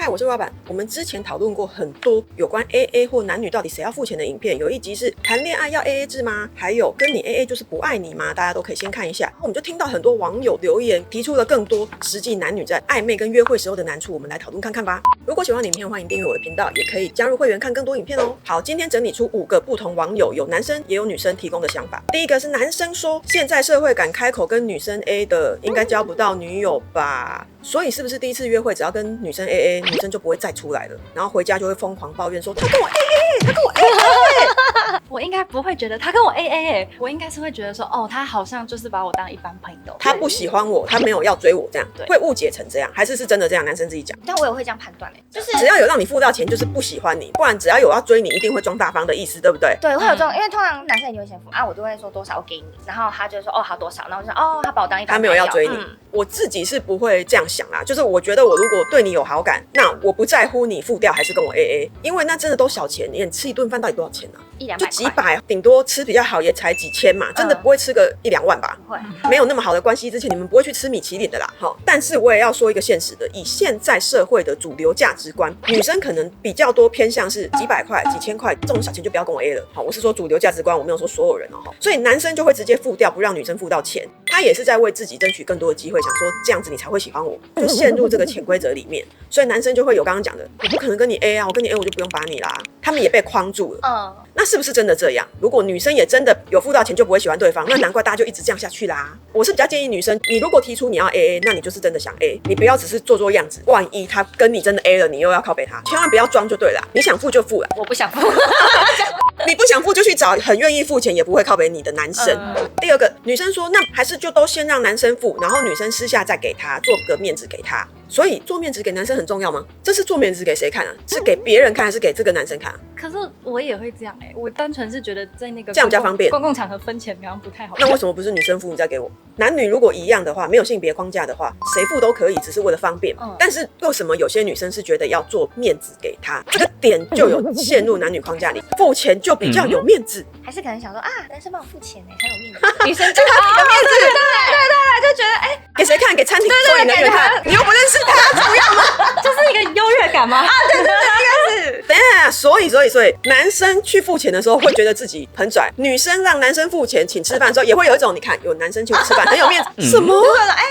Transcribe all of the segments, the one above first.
嗨，我是老板。我们之前讨论过很多有关 AA 或男女到底谁要付钱的影片，有一集是谈恋爱要 AA 制吗？还有跟你 AA 就是不爱你吗？大家都可以先看一下。我们就听到很多网友留言，提出了更多实际男女在暧昧跟约会时候的难处，我们来讨论看看吧。如果喜欢影片，欢迎订阅我的频道，也可以加入会员看更多影片哦。好，今天整理出5个不同网友，有男生也有女生提供的想法。第一个是男生说，现在社会敢开口跟女生 A 的，应该交不到女友吧？所以是不是第一次约会只要跟女生 AA， 女生就不会再出来了，然后回家就会疯狂抱怨说他跟我 AA， 他跟我 AA。我应该不会觉得他跟我 AA， 我应该是会觉得说，哦，他好像就是把我当一般朋友，他不喜欢我，他没有要追我，这样会误解成这样，还是真的这样？男生自己讲。但我也会这样判断就是只要有让你付到钱，就是不喜欢你，不然只要有要追你，一定会装大方的意思，对不对？对，会有这种，因为通常男生也会先付啊，我就会说多少我给你，然后他就说哦好多少，然后我就说哦他把我当一般朋友，他没有要追你。我自己是不会这样想啦，就是我觉得我如果对你有好感，那我不在乎你付掉还是跟我 AA， 因为那真的都小钱，你吃一顿饭到底多少钱啊？100-200就几百，顶多吃比较好也才几千嘛，真的不会吃个1-2万吧？不会，没有那么好的关系之前，你们不会去吃米其林的啦。但是我也要说一个现实的，以现在社会的主流价值观，女生可能比较多偏向是几百块、几千块这种小钱就不要跟我 A 了。好，我是说主流价值观，我没有说所有人哦。所以男生就会直接付掉，不让女生付到钱，他也是在为自己争取更多的机会，想说这样子你才会喜欢我，就陷入这个潜规则里面。所以男生就会有刚刚讲的，我不可能跟你 A 啊，我跟你 A 我就不用把你啦。他们也被框住了。那是不是真的这样？如果女生也真的有付到钱就不会喜欢对方，那难怪大家就一直这样下去啦。我是比较建议女生，你如果提出你要 AA， 那你就是真的想 A， 你不要只是做样子。万一他跟你真的 A 了，你又要靠北他，千万不要装就对了。你想付就付了，我不想付。你不想付就去找很愿意付钱也不会靠北你的男生。第二个，女生说那还是就都先让男生付，然后女生私下再给他做个面子给他。所以做面子给男生很重要吗？这是做面子给谁看啊？是给别人看还是给这个男生看啊？可是我也会这样我单纯是觉得在那个这样比较方便，公共场合分钱好像不太好。那为什么不是女生付你再给我？男女如果一样的话，没有性别框架的话，谁付都可以，只是为了方便。但是为什么有些女生是觉得要做面子给他？这个点就有陷入男女框架里，付钱就比较有面子，还是可能想说啊，男生帮我付钱才有面子，女生就他给的面子，对，就觉得给谁看？给餐厅收银人员看，你又不认识他，怎么样吗？就是一个优越感吗？对，应该是。等一下，所以，男生去付钱的时候会觉得自己很拽，女生让男生付钱请吃饭的时候也会有一种，你看有男生请我吃饭很有面子，什么？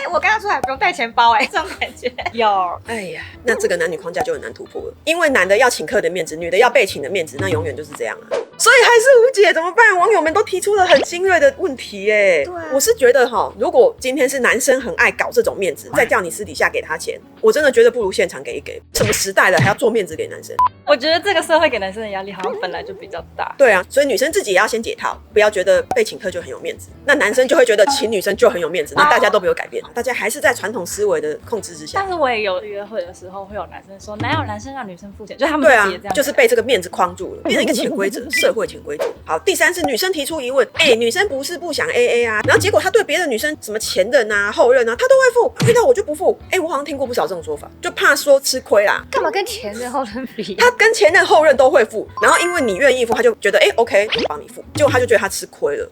我跟他出来不用带钱包这种感觉有。哎呀，那这个男女框架就很难突破了，因为男的要请客的面子，女的要被请的面子，那永远就是这样啊。所以还是无解，怎么办？网友们都提出了很精锐的问题对我是觉得如果今天是男生很爱搞这种面子，再叫你私底下给他钱，我真的觉得不如现场给一给。什么时代了还要做面子给男生？我觉得这个社会给男生的压力好像本来就比较大。对啊，所以女生自己也要先解套，不要觉得被请客就很有面子，那男生就会觉得请女生就很有面子，那大家都没有改变，大家还是在传统思维的控制之下。但是我也有约会的时候会有男生说，哪有男生让女生付钱？就他们自己也这样，就是被这个面子框住了，变成一个潜规则，社会潜规则。好，第三是女生提出疑问，女生不是不想 AA 啊，然后结果她对别的女生什么前任啊、后任啊，她都会付，遇到我就不付。我好像听过不少这种说法，就怕说吃亏啦。干嘛跟前任后任比？他跟前任后任都会付，然后因为你愿意付，他就觉得OK， 我帮你付，结果他就觉得他吃亏了。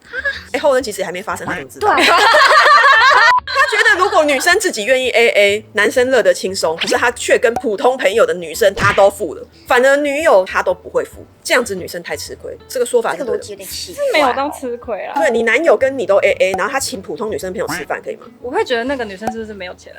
后任其实还没发生，他怎么知道？他觉得如果女生自己愿意 AA， 男生乐得轻松，可是他却跟普通朋友的女生他都付了，反而女友他都不会付，这样子女生太吃亏。这个说法这个逻辑有点奇怪，是没有当吃亏啊。对，你男友跟你都 AA， 然后他请普通女生朋友吃饭，可以吗？我会觉得那个女生是不是没有钱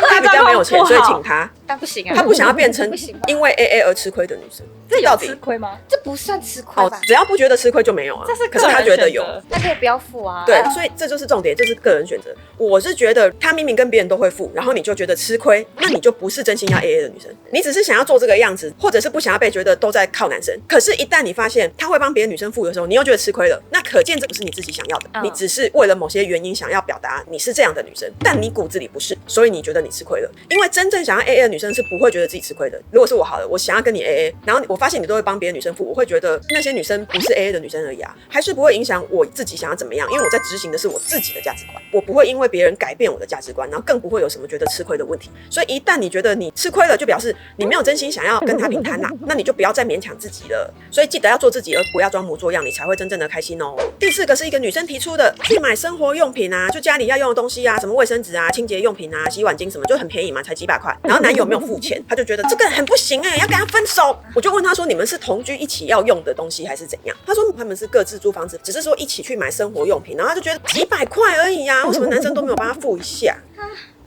他比较没有钱，所以请他。但不行啊，他不想要变成因为 AA 而吃亏的女生。这有吃亏吗？这不算吃亏吧？只要不觉得吃亏就没有啊。可是他觉得有，那可以不要付啊。对，所以这就是重点，这是个人选择。我是觉得他明明跟别人都会付，然后你就觉得吃亏，那你就不是真心要 AA 的女生，你只是想要做这个样子，或者是不想要被觉得都在靠男生。可是，一旦你发现他会帮别的女生付的时候，你又觉得吃亏了，那可见这不是你自己想要的，你只是为了某些原因想要表达你是这样的女生，但你骨子里不是，所以你觉得你吃亏了。因为真正想要 AA 的女生是不会觉得自己吃亏的。如果是我好了，我想要跟你 AA， 然后我发现你都会帮别的女生付，我会觉得那些女生不是 AA 的女生而已啊，还是不会影响我自己想要怎么样，因为我在执行的是我自己的价值观。我不会因为别人改变我的价值观，然后更不会有什么觉得吃亏的问题。所以一旦你觉得你吃亏了，就表示你没有真心想要跟他平摊啦，那你就不要再勉强自己了。所以记得要做自己，而不要装模作样，你才会真正的开心哦。第4个是一个女生提出的，去买生活用品啊，就家里要用的东西啊，什么卫生纸啊、清洁用品啊、洗碗巾什么，就很便宜嘛，才几百块。然后男友没有付钱，他就觉得这个很不行要跟他分手。我就问他说，你们是同居一起要用的东西还是怎样？他说他们是各自租房子，只是说一起去买生活用品，然后他就觉得几百块而已啊，为什么男生都没有帮他付一下？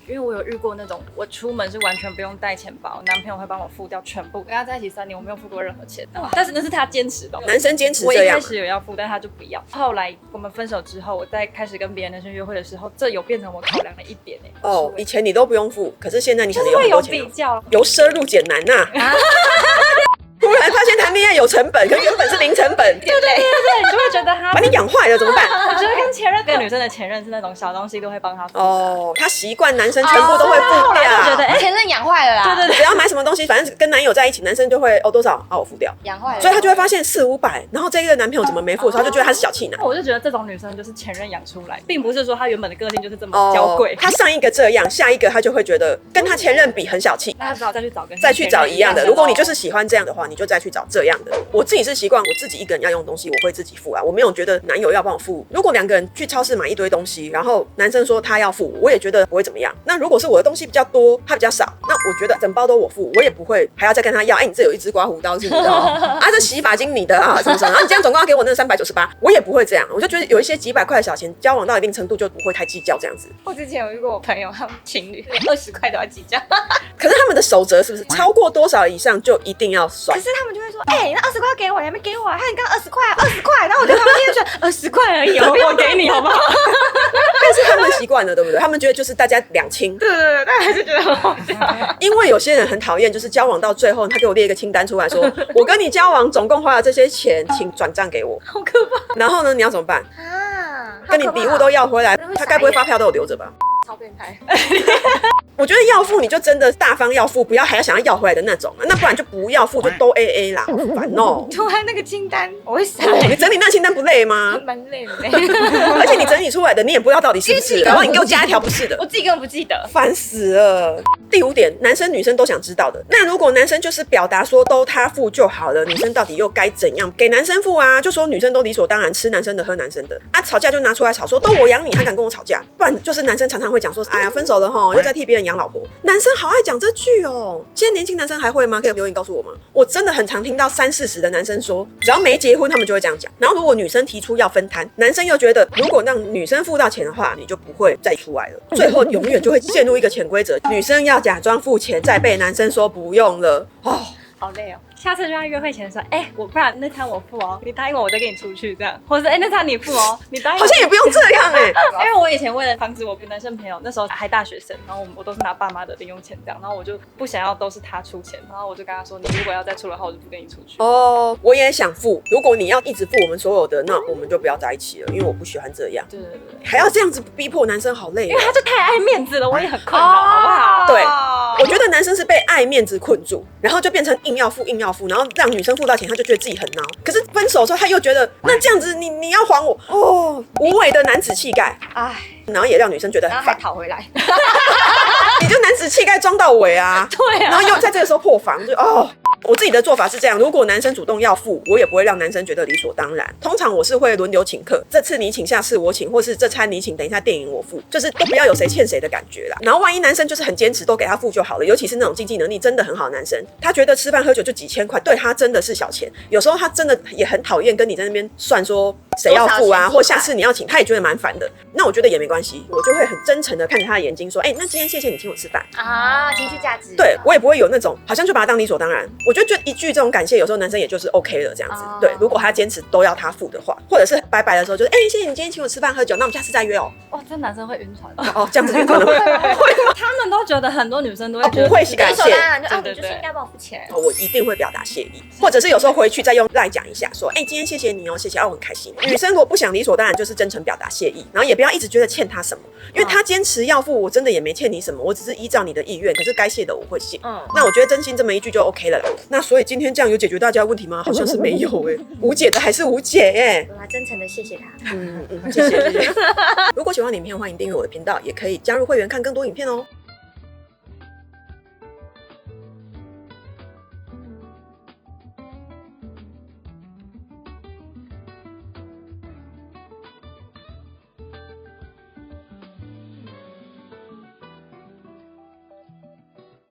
因为我有遇过那种，我出门是完全不用带钱包，男朋友会帮我付掉全部。跟他在一起3年，我没有付过任何钱，但是那是他坚持的。男生坚持我这样，一开始有要付，但他就不要。后来我们分手之后，我在开始跟别的男生约会的时候，这有变成我考量的一点哦，以前你都不用付，可是现在你可能有会有很多钱比较，由奢入俭难呐。突然发现谈恋爱有成本，可是原本是零成本，对，你就会觉得他把你养坏了怎么办？我觉得跟前任，跟女生的前任是那种小东西都会帮他付的。哦，他习惯男生全部都会付掉，就觉得前任养坏了啦。对，只要买什么东西，反正跟男友在一起，男生就会多少我付掉，养坏了，所以他就会发现400-500，然后这个男朋友怎么没付的时候，他就觉得他是小气男。我就觉得这种女生就是前任养出来，并不是说她原本的个性就是这么娇贵。他上一个这样，下一个他就会觉得跟他前任比很小气，那他只好再去找一样的。如果你就是喜欢这样的话，你就再去找这样的。我自己是习惯我自己一个人要用东西，我会自己付啊，我没有觉得男友要帮我付。如果2个人去超市买一堆东西，然后男生说他要付，我也觉得不会怎么样。那如果是我的东西比较多，他比较少，那我觉得整包都我付，我也不会还要再跟他要。你这有一支刮胡刀是你的啊，这洗发精你的啊，什么什么，然后你这样总共要给我那398，我也不会这样。我就觉得有一些几百块的小钱，交往到一定程度就不会太计较这样子。我之前有遇过我朋友，他们情侣连20块都要计较，可是他们的守则是不是超过多少以上就一定要算？可是他们就会说，你那20块给我，你还没给我啊？你刚刚20块，20块，然后我就他们就说20块而已，我给你好不好？但是他们习惯了，对不对？他们觉得就是大家两清。对，但还是觉得很好笑。因为有些人很讨厌，就是交往到最后，他给我列一个清单出来说，我跟你交往总共花了这些钱，请转账给我。好可怕。然后呢，你要怎么办？跟你礼物都要回来，他该不会发票都有留着吧？超变态。我觉得要付你就真的大方要付，不要还要想要要回来的那种，那不然就不要付，就都 AA 啦，好烦哦。突然那个清单，我会傻。你整理那清单不累吗？蛮累的。而且你整理出来的，你也不知道到底是不是，然后你给我加一条不是的，我自己根本不记得，烦死了。第5点，男生女生都想知道的，那如果男生就是表达说都他付就好了，女生到底又该怎样？给男生付啊，就说女生都理所当然吃男生的喝男生的啊，吵架就拿出来吵，说都我养你，还敢跟我吵架？不然就是男生常常会讲说，哎呀分手了齁，又在替别人养老婆。男生好爱讲这句哦，现在年轻男生还会吗？可以留言告诉我吗？我真的很常听到30-40的男生说，只要没结婚他们就会这样讲。然后如果女生提出要分摊，男生又觉得如果让女生付到钱的话，你就不会再出来了，最后永远就会陷入一个潜规则，女生要假装付钱，再被男生说不用了哦。好累哦。下次就要约会前说，我不然那餐我付哦，你答应我再跟你出去这样，或者是那餐你付哦，你答应我。好像也不用这样因为我以前为了防止我跟男生朋友那时候还大学生，然后我都是拿爸妈的零用钱这样，然后我就不想要都是他出钱，然后我就跟他说，你如果要再出的话，我就不跟你出去。哦，我也想付，如果你要一直付我们所有的，那我们就不要在一起了，因为我不喜欢这样。对，还要这样子逼迫男生，好累。因为他就太爱面子了，我也很困扰，好不好？对，我觉得男生是被爱面子困住，然后就变成硬要付，然后让女生付到钱，他就觉得自己很孬。可是分手的时候，他又觉得那这样子你要还我哦，无谓的男子气概，然后也让女生觉得很烦，然后还讨回来。你就男子气概装到尾啊，对啊，然后又在这个时候破防，就我自己的做法是这样，如果男生主动要付，我也不会让男生觉得理所当然。通常我是会轮流请客，这次你请，下次我请，或是这餐你请，等一下电影我付，就是都不要有谁欠谁的感觉啦。然后万一男生就是很坚持，都给他付就好了，尤其是那种经济能力真的很好的男生，他觉得吃饭喝酒就几千块，对他真的是小钱。有时候他真的也很讨厌跟你在那边算说谁要付啊，或下次你要请，他也觉得蛮烦的。那我觉得也没关系，我就会很真诚的看着他的眼睛说，那今天谢谢你请我吃饭啊，情绪价值。对，我也不会有那种好像就把他当理所当然。我觉得就一句这种感谢，有时候男生也就是 OK 了这样子。对，如果他坚持都要他付的话，或者是拜拜的时候就是谢谢你今天请我吃饭喝酒，那我们下次再约哦。这男生会晕船这样子晕船了会吗？他们都觉得很多女生都会觉得不会感谢，理所当然就你就是应该帮我付钱。我一定会表达谢意，或者是有时候回去再用赖讲一下，说今天谢谢你哦，谢谢我很开心，因女生如果不想理所当然，就是真诚表达谢意，然后也不要一直觉得欠她什么，因为她坚持要付，我真的也没欠你什么，我只是依照你的意愿，可是该谢的我会谢。那我觉得真心这么一句就 OK 了啦。那所以今天这样有解决大家的问题吗？好像是没有无解的还是无解我来真诚的谢谢他。谢谢。如果喜欢影片，欢迎订阅我的频道，也可以加入会员看更多影片哦。